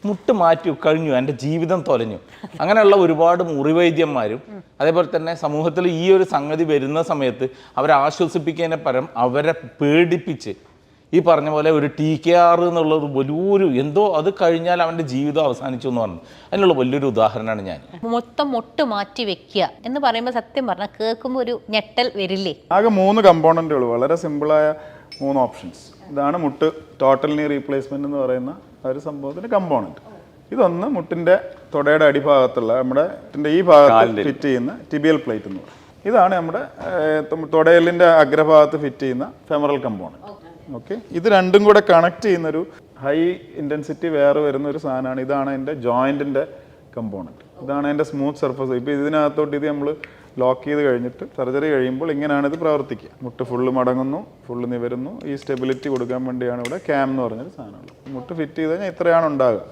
മുട്ട് മാറ്റി കഴിഞ്ഞു, എൻ്റെ ജീവിതം തൊലഞ്ഞു. അങ്ങനെയുള്ള ഒരുപാട് മുറിവൈദ്യന്മാരും അതേപോലെ തന്നെ സമൂഹത്തിൽ ഈ ഒരു സംഗതി വരുന്ന സമയത്ത് അവരെ ആശ്വസിപ്പിക്കുന്നതിന് പരം അവരെ പേടിപ്പിച്ച് ഈ പറഞ്ഞ പോലെ ഒരു TKR എന്നുള്ളത് വലിയൊരു എന്തോ അത് കഴിഞ്ഞാൽ അവൻ്റെ ജീവിതം അവസാനിച്ചു എന്ന് പറഞ്ഞു. അതിനുള്ള വലിയൊരു ഉദാഹരണമാണ് ഞാൻ. മൊത്തം മുട്ട് മാറ്റി വെക്കുക എന്ന് പറയുമ്പോൾ സത്യം പറഞ്ഞാൽ കേൾക്കുമ്പോൾ ഒരു ഞെട്ടൽ വരില്ലേ? ആകെ 3 കമ്പോണൻറ്റുകൾ, വളരെ സിമ്പിളായ 3 ഓപ്ഷൻസ്. ഇതാണ് മുട്ട് ടോട്ടൽ നീ റീപ്ലേസ്മെൻറ്റ് എന്ന് പറയുന്ന ഒരു സംഭവത്തിൻ്റെ കമ്പോണൻറ്റ്. ഇതൊന്ന് മുട്ടിൻ്റെ തുടയുടെ അടിഭാഗത്തുള്ള നമ്മുടെ ഈ ഭാഗത്ത് ഫിറ്റ് ചെയ്യുന്ന ടിബിയൽ പ്ലേറ്റ് എന്ന് പറയും. ഇതാണ് നമ്മുടെ തുടയലിൻ്റെ അഗ്രഭാഗത്ത് ഫിറ്റ് ചെയ്യുന്ന ഫെമറൽ കമ്പോണൻറ്റ്. ഓക്കെ, ഇത് രണ്ടും കൂടെ കണക്ട് ചെയ്യുന്നൊരു ഹൈ ഇൻറ്റൻസിറ്റി വേറെ വരുന്ന ഒരു സാധനമാണ്. ഇതാണ് എൻ്റെ ജോയിൻറ്റിൻ്റെ കമ്പോണൻറ്റ്. ഇതാണ് എൻ്റെ സ്മൂത്ത് സർഫസ്. ഇപ്പോൾ ഇതിനകത്തോട്ട് ഇത് നമ്മൾ ലോക്ക് ചെയ്ത് കഴിഞ്ഞിട്ട് സർജറി കഴിയുമ്പോൾ ഇങ്ങനെയാണ് ഇത് പ്രവർത്തിക്കുക. മുട്ട് ഫുള്ള് മടങ്ങുന്നു, ഫുള്ള് നിവരുന്നു. ഈ സ്റ്റെബിലിറ്റി കൊടുക്കാൻ വേണ്ടിയാണ് ഇവിടെ ക്യാം എന്ന് പറഞ്ഞൊരു സാധനമുള്ളത്. മുട്ട് ഫിറ്റ് ചെയ്ത് കഴിഞ്ഞാൽ ഇത്രയാണ് ഉണ്ടാകുക.